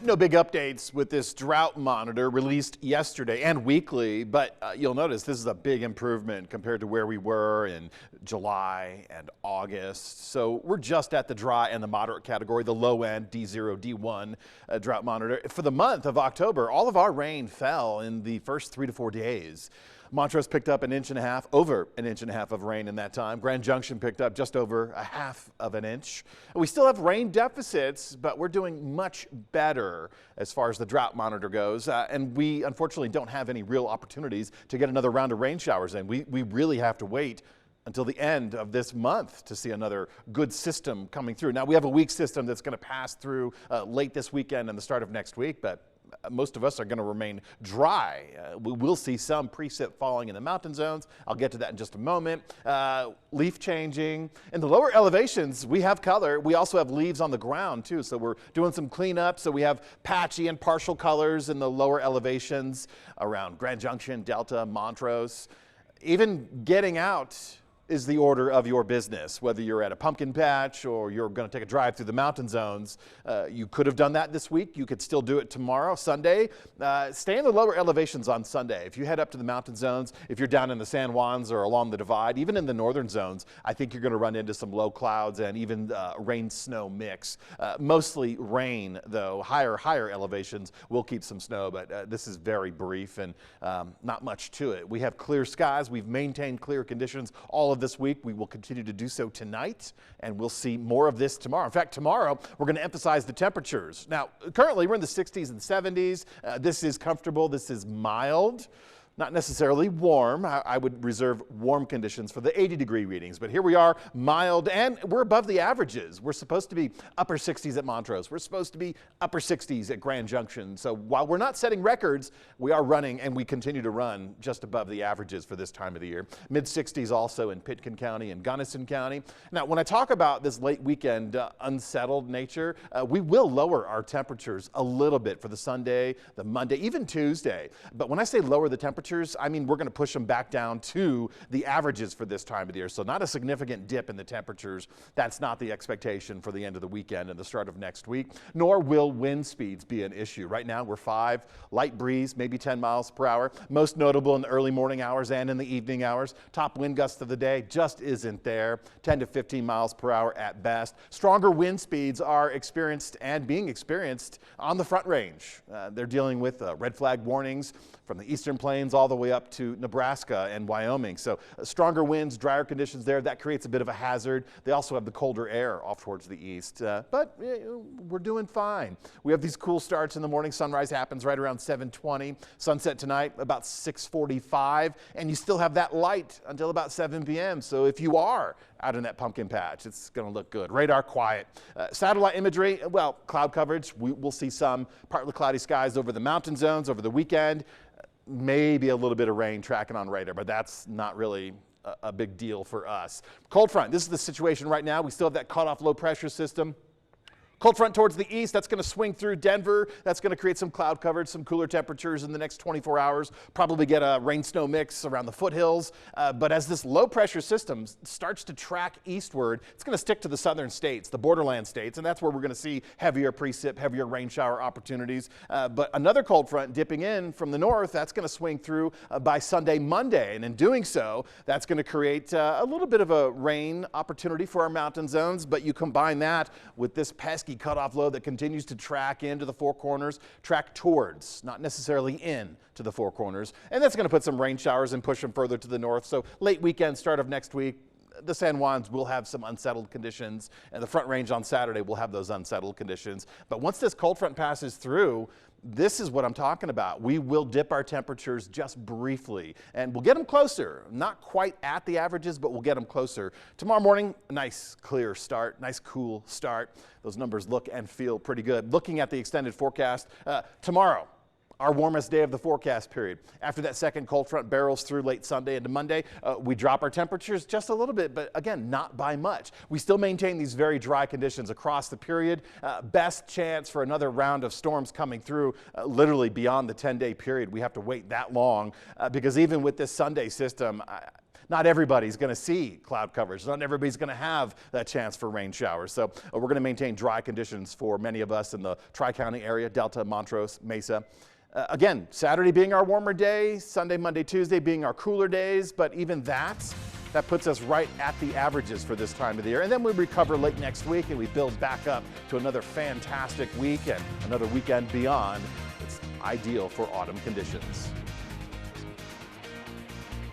No big updates with this drought monitor released yesterday and weekly, but you'll notice this is a big improvement compared to where we were in July and August. So we're just at the dry and the moderate category, the low end D0, D1 drought monitor. For the month of October, all of our rain fell in the first 3 to 4 days. Montrose picked up 1.5 inches, over 1.5 inches of rain in that time. Grand Junction picked up just over 1/2 inch. We still have rain deficits, but we're doing much better as far as the drought monitor goes. And we unfortunately don't have any real opportunities to get another round of rain showers in. We really have to wait until the end of this month to see another good system coming through. Now we have a weak system that's going to pass through late this weekend and the start of next week, but most of us are going to remain dry. We will see some precip falling in the mountain zones. I'll get to that in just a moment. Leaf changing. In the lower elevations, we have color. We also have leaves on the ground too, so we're doing some cleanup. So we have patchy and partial colors in the lower elevations around Grand Junction, Delta, Montrose. Even getting out is the order of your business. Whether you're at a pumpkin patch or you're going to take a drive through the mountain zones, you could have done that this week. You could still do it tomorrow, Sunday. Stay in the lower elevations on Sunday. If you head up to the mountain zones, if you're down in the San Juans or along the divide, even in the northern zones, I think you're going to run into some low clouds and even rain-snow mix. Mostly rain, though. Higher elevations will keep some snow, but this is very brief and not much to it. We have clear skies. We've maintained clear conditions all of this week. We will continue to do so tonight, and we'll see more of this tomorrow. In fact, tomorrow we're going to emphasize the temperatures. Now, currently we're in the 60s and 70s. This is comfortable. This is mild. Not necessarily warm. I would reserve warm conditions for the 80-degree readings, but here we are, mild, and we're above the averages. We're supposed to be upper 60s at Montrose. We're supposed to be upper 60s at Grand Junction. So while we're not setting records, we are running, and we continue to run just above the averages for this time of the year. Mid-60s also in Pitkin County and Gunnison County. Now, when I talk about this late weekend unsettled nature, we will lower our temperatures a little bit for the Sunday, the Monday, even Tuesday. But when I say lower the temperatures, I mean we're going to push them back down to the averages for this time of the year. So not a significant dip in the temperatures. That's not the expectation for the end of the weekend and the start of next week, nor will wind speeds be an issue. Right now we're 5, light breeze, maybe 10 miles per hour. Most notable in the early morning hours and in the evening hours. Top wind gusts of the day just isn't there. 10 to 15 miles per hour at best. Stronger wind speeds are experienced and being experienced on the Front Range. They're dealing with red flag warnings from the eastern plains all the way up to Nebraska and Wyoming. So stronger winds, drier conditions there. That creates a bit of a hazard. They also have the colder air off towards the east, but we're doing fine. We have these cool starts in the morning. Sunrise happens right around 7:20. Sunset tonight about 6:45, and you still have that light until about 7 p.m. So if you are out in that pumpkin patch, it's going to look good. Radar quiet. Satellite imagery, well, cloud coverage. We'll see some partly cloudy skies over the mountain zones over the weekend. Maybe a little bit of rain tracking on radar, but that's not really a big deal for us. Cold front, this is the situation right now. We still have that cut-off low pressure system. Cold front towards the east, that's going to swing through Denver. That's going to create some cloud coverage, some cooler temperatures in the next 24 hours. Probably get a rain-snow mix around the foothills. But as this low-pressure system starts to track eastward, it's going to stick to the southern states, the borderland states, and that's where we're going to see heavier precip, heavier rain shower opportunities. But another cold front dipping in from the north, that's going to swing through by Sunday, Monday. And in doing so, that's going to create a little bit of a rain opportunity for our mountain zones. But you combine that with this pesky cutoff low that continues to track into the Four Corners, track towards, not necessarily in to the Four Corners. And that's going to put some rain showers and push them further to the north. So late weekend, start of next week, the San Juans will have some unsettled conditions, and the Front Range on Saturday will have those unsettled conditions. But once this cold front passes through, this is what I'm talking about. We will dip our temperatures just briefly, and we'll get them closer. Not quite at the averages, but we'll get them closer. Tomorrow morning, a nice clear start, nice cool start. Those numbers look and feel pretty good. Looking at the extended forecast, tomorrow, our warmest day of the forecast period. After that second cold front barrels through late Sunday into Monday, we drop our temperatures just a little bit, but again, not by much. We still maintain these very dry conditions across the period. Best chance for another round of storms coming through literally beyond the 10-day period. We have to wait that long because even with this Sunday system, not everybody's going to see cloud coverage. Not everybody's going to have that chance for rain showers. So we're going to maintain dry conditions for many of us in the Tri-County area, Delta, Montrose, Mesa. Again, Saturday being our warmer day, Sunday, Monday, Tuesday being our cooler days, but even that puts us right at the averages for this time of the year. And then we recover late next week and we build back up to another fantastic week and another weekend beyond. It's ideal for autumn conditions.